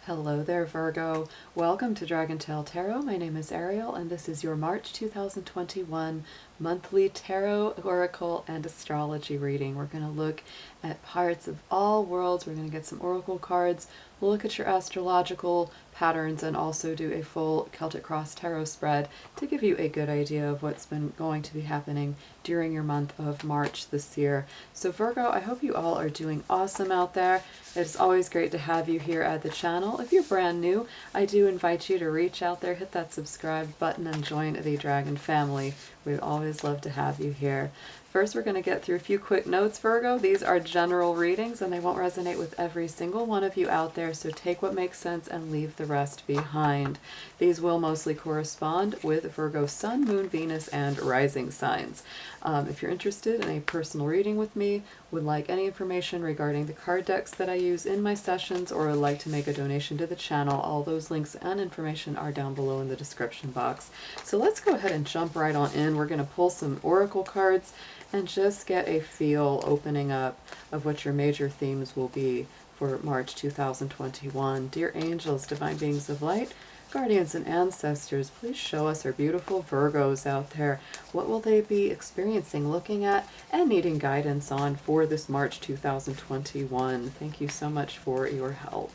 Hello there, Virgo. Welcome to Dragon Tail Tarot. My name is Ariel, and this is your March 2021 monthly tarot, oracle, and astrology reading. We're going to look at parts of all worlds. We're going to get some oracle cards. We'll look at your astrological patterns and also do a full Celtic Cross tarot spread to give you a good idea of what's been going to be happening during your month of March this year. So Virgo, I hope you all are doing awesome out there. It's always great to have you here at the channel. If you're brand new, I do invite you to reach out there, hit that subscribe button, and join the Dragon family. We'd always love to have you here. First, we're going to get through a few quick notes, Virgo. These are general readings, and they won't resonate with every single one of you out there, so take what makes sense and leave the rest behind. These will mostly correspond with Virgo Sun, Moon, Venus, and rising signs. If you're interested in a personal reading with me, would like any information regarding the card decks that I use in my sessions, or would like to make a donation to the channel, all those links and information are down below in the description box. So let's go ahead and jump right on in. We're going to pull some oracle cards and just get a feel, opening up, of what your major themes will be for March 2021. Dear angels, divine beings of light, guardians and ancestors, please show us our beautiful Virgos out there. What will they be experiencing, looking at, and needing guidance on for this March 2021? Thank you so much for your help.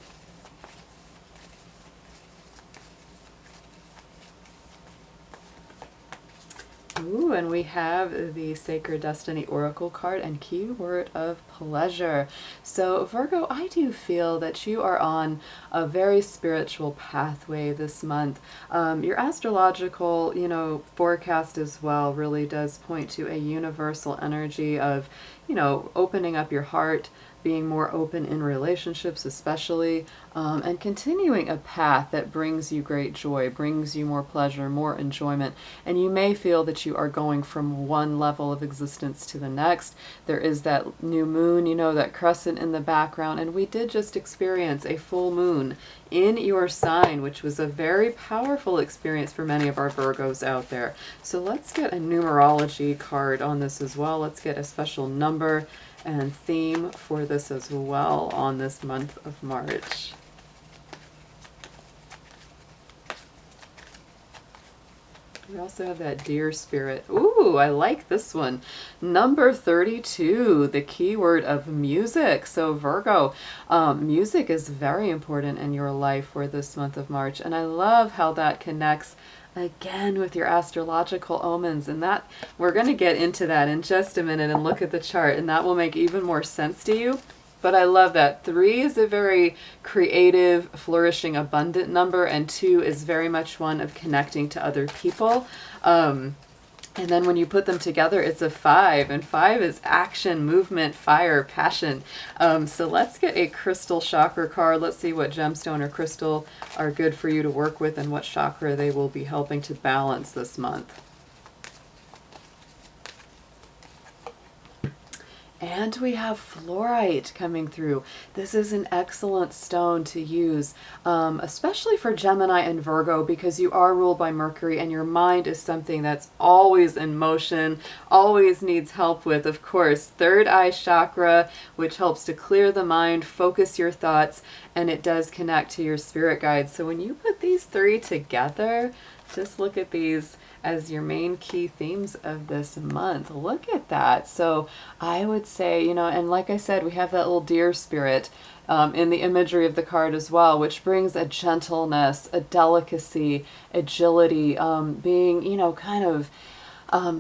Ooh, and we have the Sacred Destiny Oracle card and keyword of pleasure. So Virgo, I do feel that you are on a very spiritual pathway this month. Your astrological, forecast as well really does point to a universal energy of, opening up your heart, being more open in relationships especially, and continuing a path that brings you great joy, brings you more pleasure, more enjoyment. And you may feel that you are going from one level of existence to the next. There is that new moon, that crescent in the background, and we did just experience a full moon in your sign, which was a very powerful experience for many of our Virgos out there. So let's get a numerology card on this as well. Let's get a special number and theme for this as well on this month of March. We also have that deer spirit. Ooh, I like this one. Number 32, the keyword of music. So Virgo, music is very important in your life for this month of March. And I love how that connects again with your astrological omens, and that we're going to get into that in just a minute and look at the chart, and that will make even more sense to you. But I love that 3 is a very creative, flourishing, abundant number, and 2 is very much one of connecting to other people. And then when you put them together, it's a 5, and 5 is action, movement, fire, passion. So let's get a crystal chakra card. Let's see what gemstone or crystal are good for you to work with and what chakra they will be helping to balance this month. And we have fluorite coming through. This is an excellent stone to use, especially for Gemini and Virgo, because you are ruled by Mercury and your mind is something that's always in motion, always needs help with, of course, third eye chakra, which helps to clear the mind, focus your thoughts, and it does connect to your spirit guides. So when you put these 3 together, just look at these as your main key themes of this month. Look at that. So I would say, and like I said, we have that little deer spirit in the imagery of the card as well, which brings a gentleness, a delicacy, agility, being, kind of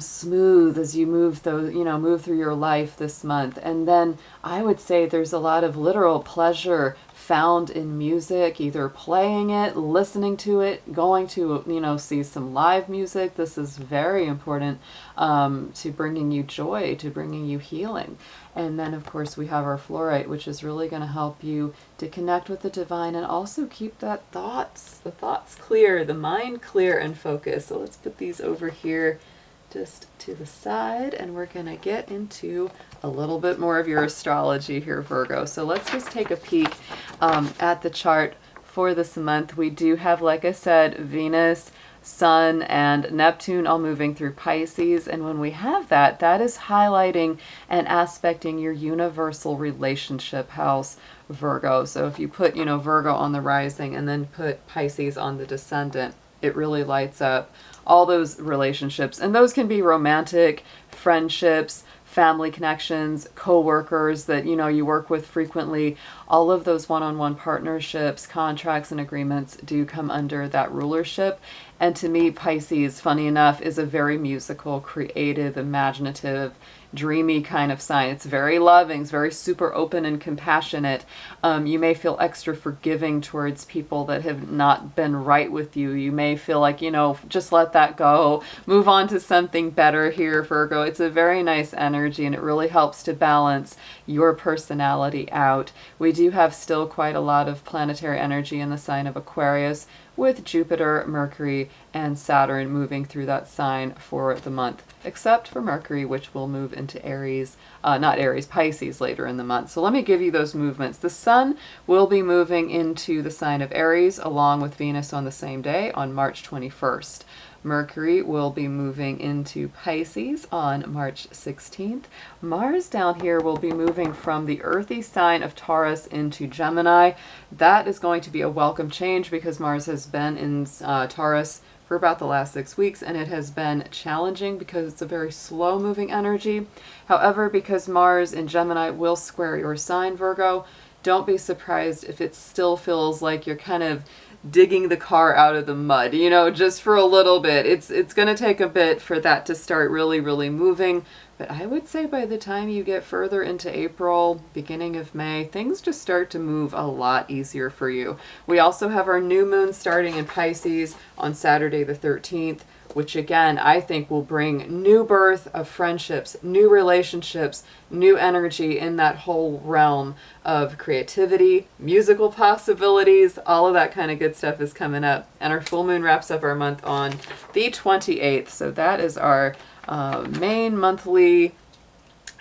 smooth as you move through your life this month. And then I would say there's a lot of literal pleasure found in music, either playing it, listening to it, going to, see some live music. This is very important to bringing you joy, to bringing you healing. And then, of course, we have our fluorite, which is really going to help you to connect with the divine and also keep the thoughts clear, the mind clear and focused. So let's put these over here just to the side, and we're going to get into a little bit more of your astrology here, Virgo. So let's just take a peek at the chart for this month. We do have, like I said, Venus, Sun and Neptune all moving through Pisces. And when we have that, that is highlighting and aspecting your universal relationship house, Virgo. So if you put, Virgo on the rising and then put Pisces on the descendant, it really lights up all those relationships. And those can be romantic, friendships, family connections, co-workers that you work with frequently. All of those one-on-one partnerships, contracts, and agreements do come under that rulership. And to me, Pisces, funny enough, is a very musical, creative, imaginative, dreamy kind of sign. It's very loving, it's very super open and compassionate. You may feel extra forgiving towards people that have not been right with you. You may feel like, just let that go, move on to something better here, Virgo. It's a very nice energy, and it really helps to balance your personality out. We do have still quite a lot of planetary energy in the sign of Aquarius, with Jupiter, Mercury, and Saturn moving through that sign for the month, except for Mercury, which will move into Aries, Pisces later in the month. So let me give you those movements. The Sun will be moving into the sign of Aries along with Venus on the same day on March 21st. Mercury will be moving into Pisces on March 16th. Mars down here will be moving from the earthy sign of Taurus into Gemini. That is going to be a welcome change because Mars has been in Taurus for about the last 6 weeks, and it has been challenging because it's a very slow moving energy. However, because Mars in Gemini will square your sign, Virgo, don't be surprised if it still feels like you're kind of digging the car out of the mud, just for a little bit. It's going to take a bit for that to start really, really moving. But I would say by the time you get further into April, beginning of May, things just start to move a lot easier for you. We also have our new moon starting in Pisces on Saturday the 13th, which again, I think will bring new birth of friendships, new relationships, new energy in that whole realm of creativity, musical possibilities, all of that kind of good stuff is coming up. And our full moon wraps up our month on the 28th. So that is our main monthly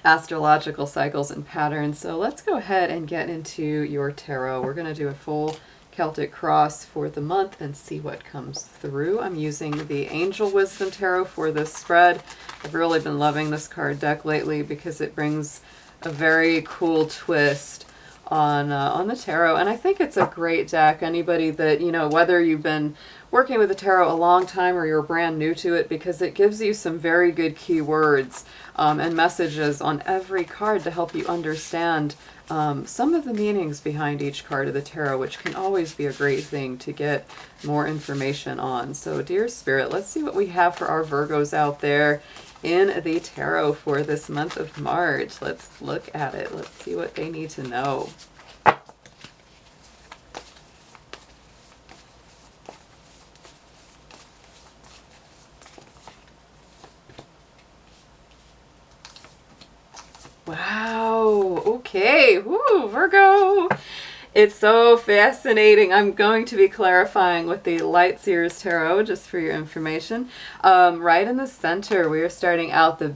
astrological cycles and patterns. So let's go ahead and get into your tarot. We're going to do a full Celtic cross for the month and see what comes through. I'm using the Angel Wisdom Tarot for this spread. I've really been loving this card deck lately because it brings a very cool twist on the tarot, and I think it's a great deck. Anybody that, whether you've been working with the tarot a long time or you're brand new to it, because it gives you some very good keywords and messages on every card to help you understand some of the meanings behind each card of the tarot, which can always be a great thing to get more information on. So dear Spirit, let's see what we have for our Virgos out there in the tarot for this month of March. Let's look at it. Let's see what they need to know. Wow. Okay. Woo, Virgo. It's so fascinating. I'm going to be clarifying with the Light Seers Tarot, just for your information. Right in the center, we are starting out the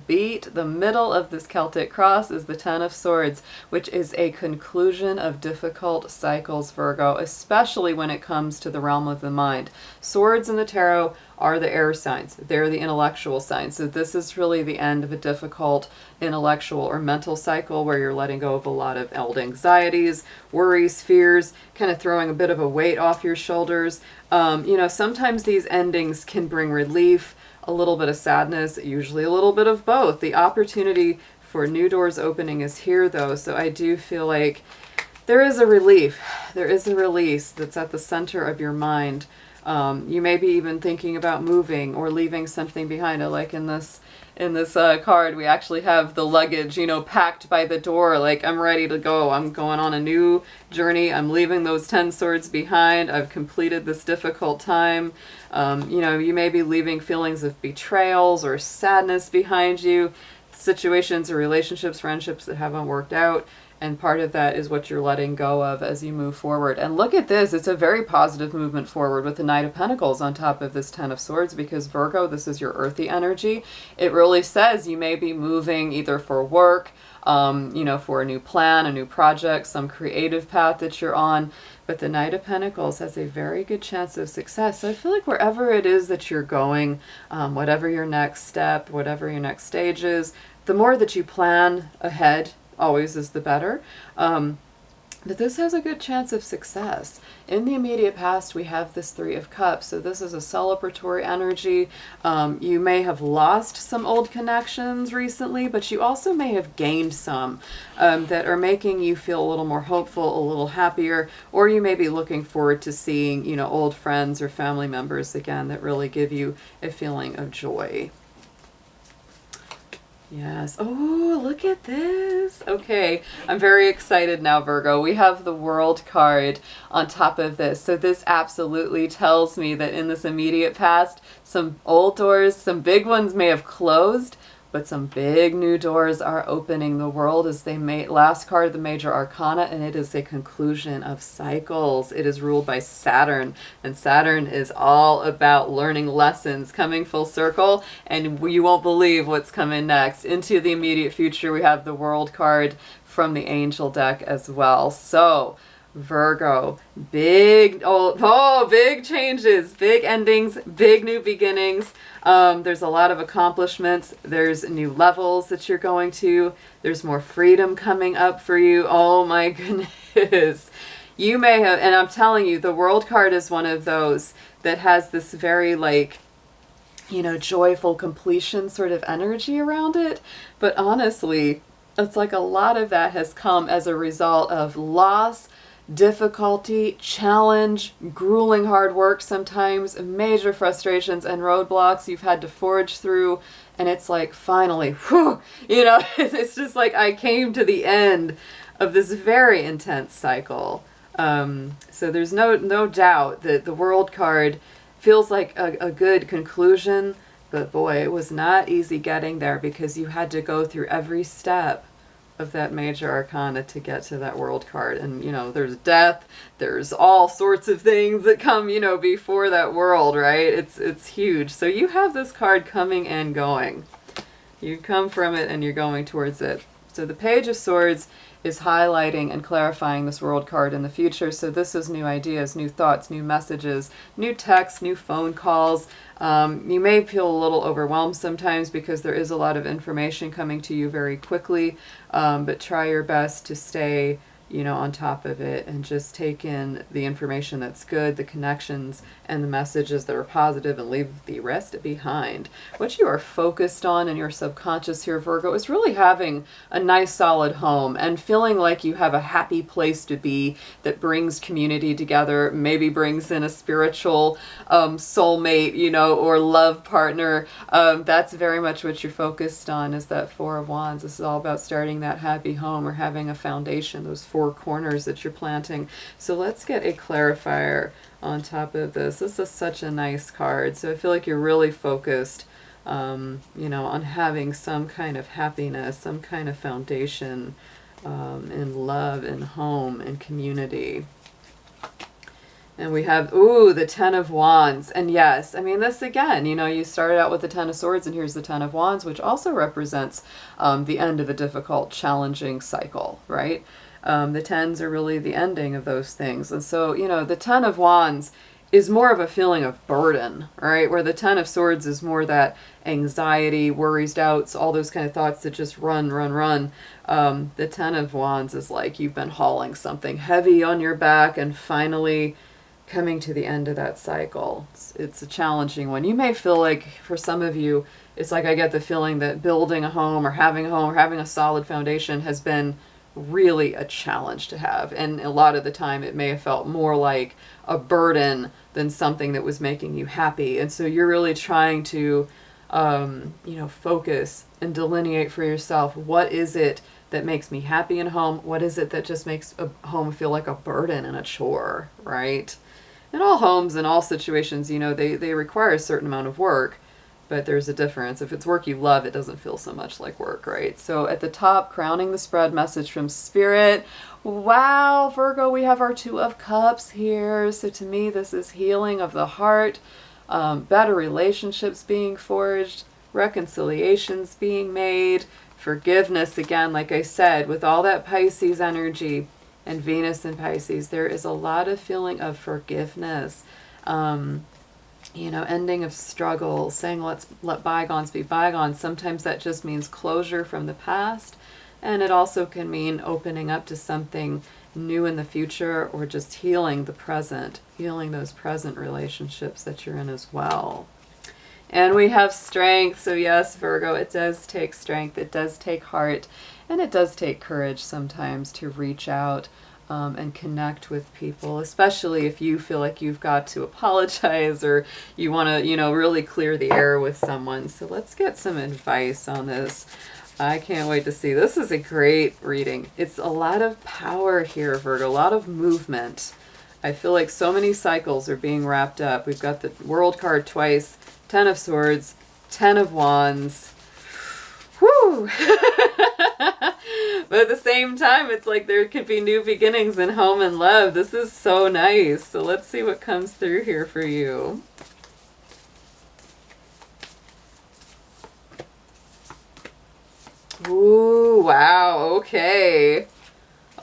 middle of this Celtic cross is the Ten of Swords, which is a conclusion of difficult cycles, Virgo, especially when it comes to the realm of the mind. Swords in the tarot are the air signs. They're the intellectual signs. So this is really the end of a difficult intellectual or mental cycle where you're letting go of a lot of old anxieties, worries, fears, kind of throwing a bit of a weight off your shoulders. Sometimes these endings can bring relief, a little bit of sadness, usually a little bit of both. The opportunity for new doors opening is here, though, so I do feel like there is a relief. There is a release that's at the center of your mind. You may be even thinking about moving or leaving something behind. Like in this card, we actually have the luggage, packed by the door. Like, I'm ready to go. I'm going on a new journey. I'm leaving those 10 swords behind. I've completed this difficult time. You may be leaving feelings of betrayals or sadness behind you, situations or relationships, friendships that haven't worked out. And part of that is what you're letting go of as you move forward. And look at this. It's a very positive movement forward with the Knight of Pentacles on top of this Ten of Swords, because Virgo, this is your earthy energy. It really says you may be moving either for work, for a new plan, a new project, some creative path that you're on. But the Knight of Pentacles has a very good chance of success. So I feel like wherever it is that you're going, whatever your next step, whatever your next stage is, the more that you plan ahead always is the better. But this has a good chance of success. In the immediate past, we have this Three of Cups. So this is a celebratory energy. You may have lost some old connections recently, but you also may have gained some that are making you feel a little more hopeful, a little happier, or you may be looking forward to seeing, you know, old friends or family members again that really give you a feeling of joy. Yes. Oh, look at this. Okay. I'm very excited now, Virgo. We have the World card on top of this. So this absolutely tells me that in this immediate past, some old doors, some big ones may have closed, but some big new doors are opening. The World is the last card of the major arcana, and it is a conclusion of cycles. It is ruled by Saturn, and Saturn is all about learning lessons, coming full circle, and you won't believe what's coming next. Into the immediate future, we have the World card from the Angel deck as well. So Virgo, big changes, big endings, big new beginnings. There's a lot of accomplishments. There's new levels that you're going to. There's more freedom coming up for you. Oh my goodness. You may have, and I'm telling you, the World card is one of those that has this very, like, you know, joyful completion sort of energy around it. But honestly, it's like a lot of that has come as a result of loss, difficulty, challenge, grueling hard work sometimes, major frustrations and roadblocks you've had to forge through, and it's like, finally, whew, you know, it's just like I came to the end of this very intense cycle. So there's no doubt that the World card feels like a good conclusion, but boy, it was not easy getting there because you had to go through every step of that major arcana to get to that World card. And, you know, there's death, there's all sorts of things that come, you know, before that World, right? It's huge. So you have this card coming and going. You come from it and you're going towards it. So the Page of Swords is highlighting and clarifying this World card in the future. So this is new ideas, new thoughts, new messages, new texts, new phone calls. You may feel a little overwhelmed sometimes because there is a lot of information coming to you very quickly, but try your best to stay, you know, on top of it and just take in the information that's good, the connections, and the messages that are positive, and leave the rest behind. What you are focused on in your subconscious here, Virgo, is really having a nice solid home and feeling like you have a happy place to be that brings community together, maybe brings in a spiritual soulmate, you know, or love partner. That's very much what you're focused on, is that Four of Wands. This is all about starting that happy home or having a foundation, those four corners that you're planting. So let's get a clarifier on top of this. This is such a nice card. So I feel like you're really focused, you know, on having some kind of happiness, some kind of foundation in love and home and community. And we have, ooh, the Ten of Wands. And yes, I mean, this again, you know, you started out with the Ten of Swords, and here's the Ten of Wands, which also represents the end of a difficult, challenging cycle, right? The tens are really the ending of those things. And so, you know, the Ten of Wands is more of a feeling of burden, right? Where the Ten of Swords is more that anxiety, worries, doubts, all those kind of thoughts that just run. The Ten of Wands is like you've been hauling something heavy on your back and finally coming to the end of that cycle. It's a challenging one. You may feel like, for some of you, it's like I get the feeling that building a home or having a solid foundation has been really a challenge to have, and a lot of the time it may have felt more like a burden than something that was making you happy. And so you're really trying to you know, focus and delineate for yourself, what is it that makes me happy in home, what is it that just makes a home feel like a burden and a chore, right? In all homes and all situations, you know, they require a certain amount of work, but there's a difference. If it's work you love, it doesn't feel so much like work, right? So at the top, crowning the spread, message from Spirit. Wow, Virgo, we have our Two of Cups here. So to me, this is healing of the heart, better relationships being forged, reconciliations being made, forgiveness, again, like I said, with all that Pisces energy. and Venus in Pisces, there is a lot of feeling of forgiveness, you know, ending of struggles, saying let bygones be bygones. Sometimes that just means closure from the past, and it also can mean opening up to something new in the future, or just healing the present, healing those present relationships that you're in as well. And we have strength. So yes, Virgo, it does take strength, it does take heart, and it does take courage sometimes to reach out and connect with people, especially if you feel like you've got to apologize or you want to, you know, really clear the air with someone. So let's get some advice on this. I can't wait to see. This is a great reading. It's a lot of power here, Virgo, a lot of movement. I feel like so many cycles are being wrapped up. We've got the World card twice, 10 of Swords, 10 of Wands. Whew! But at the same time, it's like there could be new beginnings in home and love. This is so nice. So let's see what comes through here for you. Ooh, wow, okay.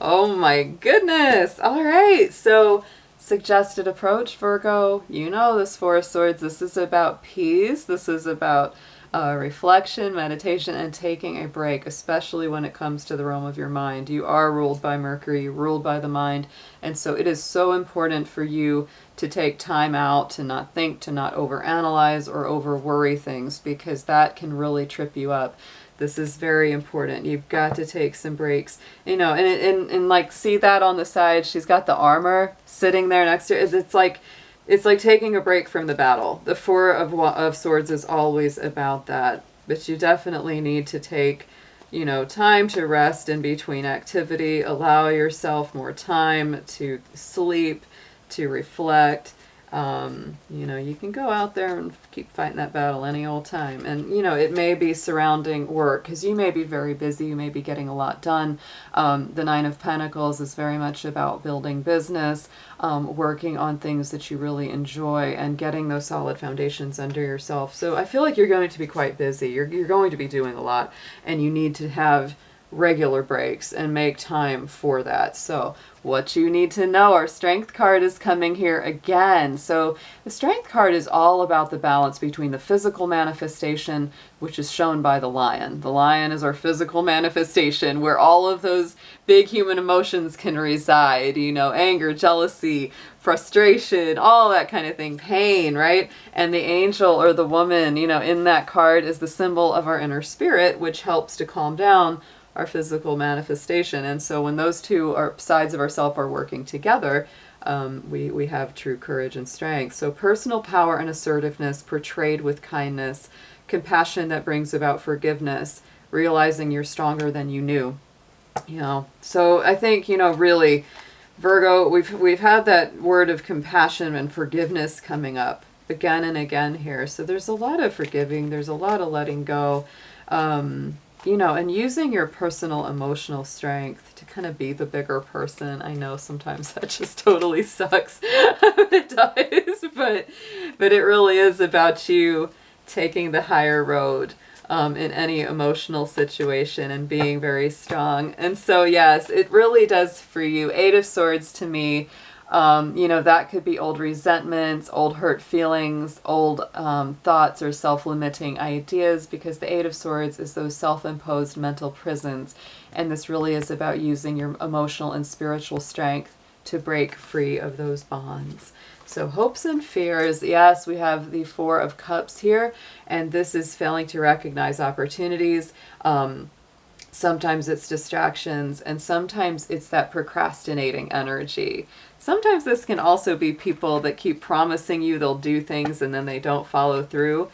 Oh my goodness. All right, so suggested approach, Virgo. You know this Four of Swords. This is about peace. This is about reflection, meditation, and taking a break, especially when it comes to the realm of your mind. You are ruled by Mercury, ruled by the mind, and so it is so important for you to take time out, to not think, to not overanalyze or over worry things, because that can really trip you up. This is very important. You've got to take some breaks, you know, and like, see that on the side, she's got the armor sitting there next to her. It's like taking a break from the battle. The Four of Swords is always about that. But you definitely need to take, you know, time to rest in between activity. Allow yourself more time to sleep, to reflect. You know, you can go out there and keep fighting that battle any old time. And, you know, it may be surrounding work, because you may be very busy. You may be getting a lot done. The Nine of Pentacles is very much about building business, working on things that you really enjoy, and getting those solid foundations under yourself. So I feel like you're going to be quite busy. You're going to be doing a lot, and you need to have regular breaks and make time for that. So what you need to know, our Strength card is coming here again. So the Strength card is all about the balance between the physical manifestation, which is shown by the lion. The lion is our physical manifestation, where all of those big human emotions can reside, you know, anger, jealousy, frustration, all that kind of thing, pain, right? And the angel, or the woman, you know, in that card is the symbol of our inner spirit, which helps to calm down our physical manifestation. And so when those two sides of ourself are working together, we have true courage and strength. So personal power and assertiveness portrayed with kindness, compassion that brings about forgiveness, realizing you're stronger than you knew. You know, so I think, you know, really, Virgo, we've had that word of compassion and forgiveness coming up again and again here. So there's a lot of forgiving, there's a lot of letting go. You know, and using your personal emotional strength to kind of be the bigger person. I know sometimes that just totally sucks. It does, but it really is about you taking the higher road in any emotional situation and being very strong. And so, yes, it really does for you. Eight of Swords to me, you know, that could be old resentments, old hurt feelings, old thoughts or self-limiting ideas, because the Eight of Swords is those self-imposed mental prisons. And this really is about using your emotional and spiritual strength to break free of those bonds. So hopes and fears, yes, we have the Four of Cups here, and this is failing to recognize opportunities. Sometimes it's distractions, and sometimes it's that procrastinating energy. Sometimes this can also be people that keep promising you they'll do things and then they don't follow through.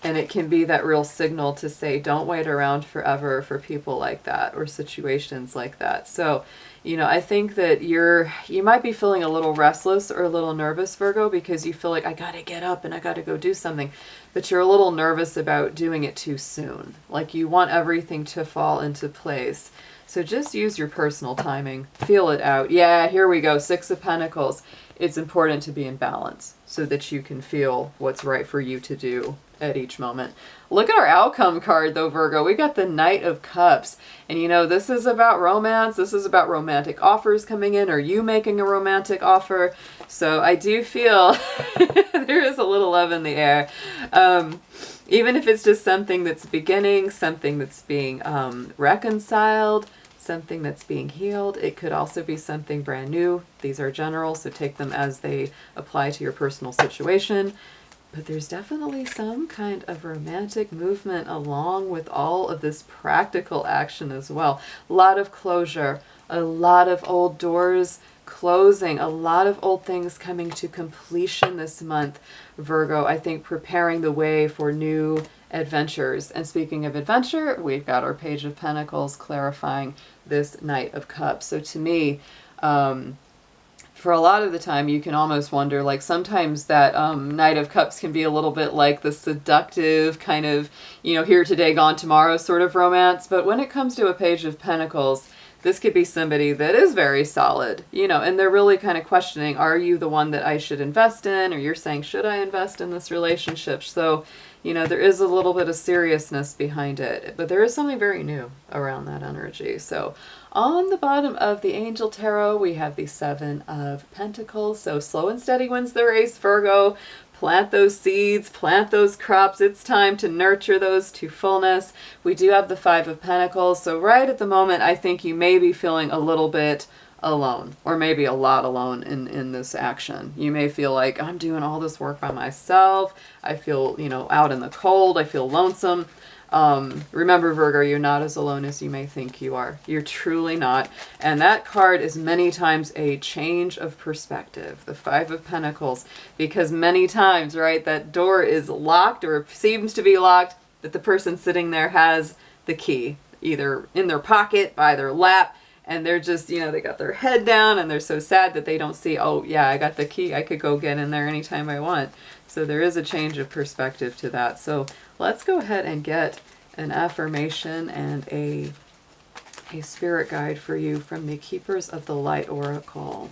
And it can be that real signal to say, don't wait around forever for people like that or situations like that. So, you know, I think that you might be feeling a little restless or a little nervous, Virgo, because you feel like, I got to get up and I got to go do something. But you're a little nervous about doing it too soon. Like you want everything to fall into place. So just use your personal timing. Feel it out. Yeah, here we go. Six of Pentacles. it's important to be in balance so that you can feel what's right for you to do at each moment. Look at our outcome card though, Virgo. We got the Knight of Cups. And you know, this is about romance. This is about romantic offers coming in, or you making a romantic offer. So I do feel there is a little love in the air. Even if it's just something that's beginning, something that's being reconciled, something that's being healed. It could also be something brand new. These are general, so take them as they apply to your personal situation. But there's definitely some kind of romantic movement along with all of this practical action as well. A lot of closure, a lot of old doors closing, a lot of old things coming to completion this month, Virgo. I think preparing the way for new adventures. And speaking of adventure, we've got our Page of Pentacles clarifying this Knight of Cups. So to me, for a lot of the time, you can almost wonder, like sometimes that Knight of Cups can be a little bit like the seductive kind of, you know, here today, gone tomorrow sort of romance. But when it comes to a Page of Pentacles, this could be somebody that is very solid, you know, and they're really kind of questioning, are you the one that I should invest in? Or you're saying, should I invest in this relationship? So, you know, there is a little bit of seriousness behind it, but there is something very new around that energy. So on the bottom of the Angel Tarot, we have the Seven of Pentacles. So slow and steady wins the race, Virgo. Plant those seeds, plant those crops. It's time to nurture those to fullness. We do have the Five of Pentacles. So right at the moment, I think you may be feeling a little bit alone, or maybe a lot alone in this action. You may feel like, I'm doing all this work by myself. I feel, you know, out in the cold. I feel lonesome. Remember, Virgo, you're not as alone as you may think you are. You're truly not. And that card is many times a change of perspective, the Five of Pentacles, because many times, right, that door is locked or seems to be locked, but the person sitting there has the key, either in their pocket, by their lap, and they're just, you know, they got their head down and they're so sad that they don't see, oh yeah, I got the key. I could go get in there anytime I want. So there is a change of perspective to that. So let's go ahead and get an affirmation and a spirit guide for you from the Keepers of the Light Oracle.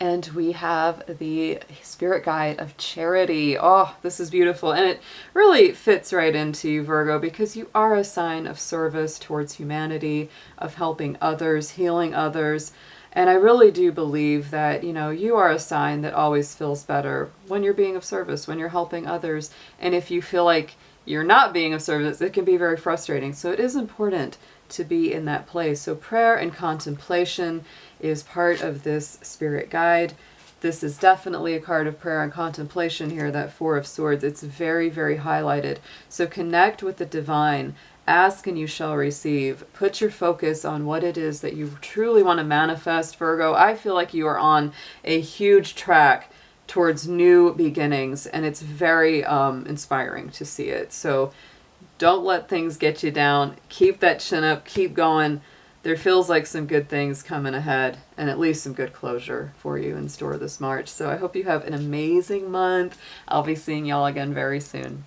And we have the spirit guide of charity. Oh, this is beautiful. And it really fits right into you, Virgo, because you are a sign of service towards humanity, of helping others, healing others. And I really do believe that, you know, you are a sign that always feels better when you're being of service, when you're helping others. And if you feel like you're not being of service, it can be very frustrating. So it is important to be in that place. So prayer and contemplation is part of this spirit guide. This is definitely a card of prayer and contemplation here, that Four of Swords. It's very, very highlighted. So connect with the divine. Ask and you shall receive. Put your focus on what it is that you truly want to manifest, Virgo. I feel like you are on a huge track towards new beginnings, and it's very inspiring to see it. So don't let things get you down. Keep that chin up. Keep going. There feels like some good things coming ahead, and at least some good closure for you in store this March. So I hope you have an amazing month. I'll be seeing y'all again very soon.